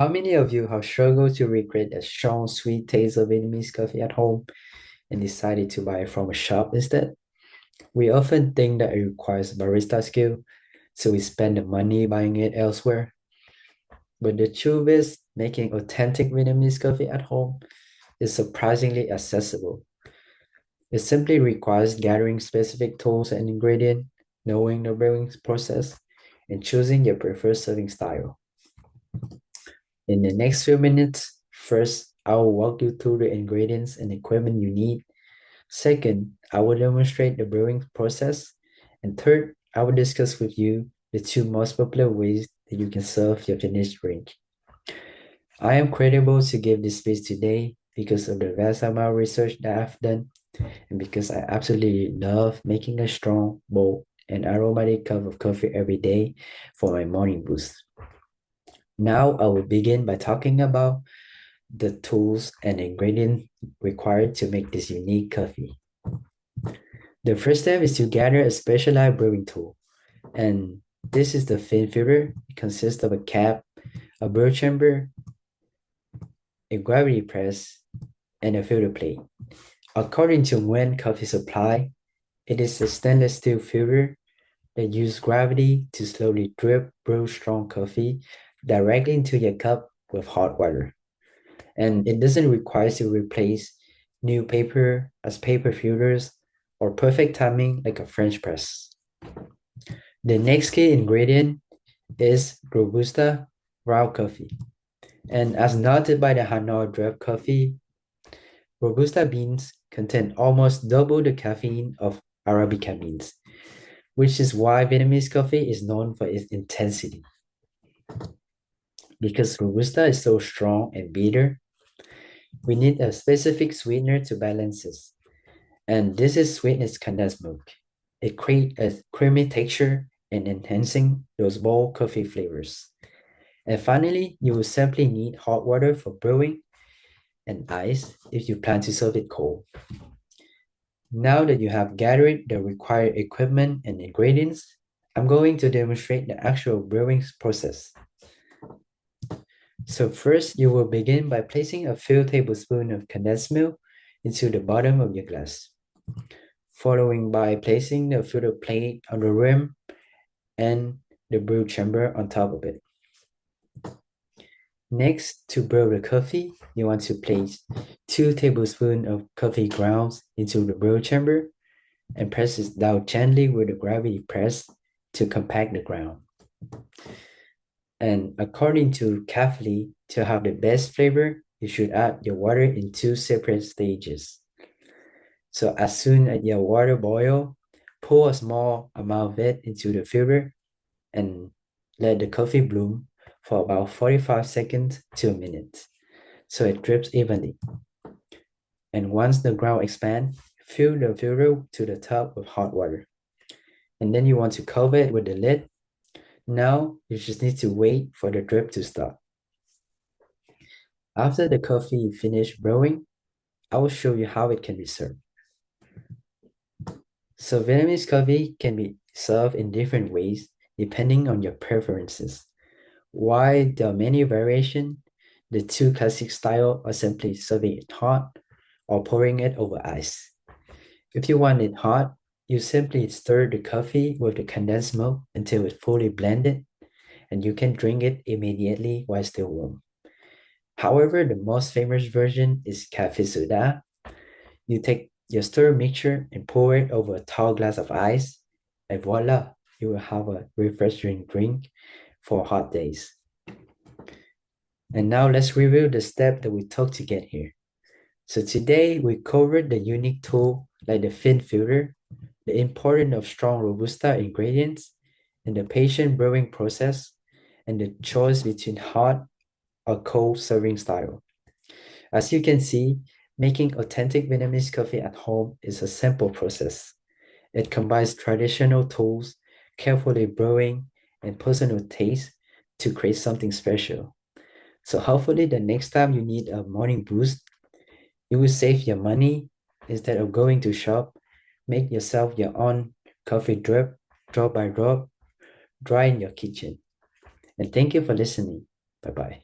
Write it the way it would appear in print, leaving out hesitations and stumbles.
How many of you have struggled to recreate a strong, sweet taste of Vietnamese coffee at home and decided to buy it from a shop instead? We often think that it requires barista skill, so we spend the money buying it elsewhere. But the truth is, making authentic Vietnamese coffee at home is surprisingly accessible. It simply requires gathering specific tools and ingredients, knowing the brewing process, and choosing your preferred serving style. In the next few minutes, first, I will walk you through the ingredients and equipment you need. Second, I will demonstrate the brewing process. And third, I will discuss with you the two most popular ways that you can serve your finished drink. I am credible to give this speech today because of the vast amount of research that I've done and because I absolutely love making a strong, bold, and aromatic cup of coffee every day for my morning boost. Now I will begin by talking about the tools and ingredients required to make this unique coffee. The first step is to gather a specialized brewing tool, and this is the fin filter. It consists of a cap, a brew chamber, a gravity press, and a filter plate. According to when coffee supply, it is a stainless steel filter that uses gravity to slowly drip brew strong coffee directly into your cup with hot water. And it doesn't require to replace new paper as paper filters or perfect timing like a French press. The next key ingredient is Robusta ground coffee. And as noted by the Hanoi Draft Coffee, Robusta beans contain almost double the caffeine of Arabica beans, which is why Vietnamese coffee is known for its intensity. Because Robusta is so strong and bitter, we need a specific sweetener to balance this. And this is sweetness condensed milk. It creates a creamy texture and enhancing those bold coffee flavors. And finally, you will simply need hot water for brewing and ice if you plan to serve it cold. Now that you have gathered the required equipment and ingredients, I'm going to demonstrate the actual brewing process. So first, you will begin by placing a few tablespoons of condensed milk into the bottom of your glass, following by placing the filter plate on the rim and the brew chamber on top of it. Next, to brew the coffee, you want to place 2 tablespoons of coffee grounds into the brew chamber and press it down gently with a gravity press to compact the ground. And according to carefully, to have the best flavor, you should add your water in 2 separate stages. So as soon as your water boil, pour a small amount of it into the filter and let the coffee bloom for about 45 seconds to a minute so it drips evenly. And once the ground expands, fill the filter to the top with hot water. And then you want to cover it with the lid. Now you just need to wait for the drip to stop. After the coffee finished brewing, I will show you how it can be served. So Vietnamese coffee can be served in different ways depending on your preferences. While there are many variations, the two classic styles are simply serving it hot or pouring it over ice. If you want it hot, you simply stir the coffee with the condensed milk until it's fully blended, and you can drink it immediately while still warm. However, the most famous version is cafe soda. You take your stir mixture and pour it over a tall glass of ice, and voila, you will have a refreshing drink for hot days. And now let's review the step that we took to get here. So today we covered the unique tool like the fin filter, the importance of strong Robusta ingredients, and the patient brewing process, and the choice between hot or cold serving style. As you can see, making authentic Vietnamese coffee at home is a simple process. It combines traditional tools, carefully brewing, and personal taste to create something special. So hopefully the next time you need a morning boost, you will save your money instead of going to shop. Make yourself your own coffee drop by drop, dry in your kitchen. And thank you for listening. Bye bye.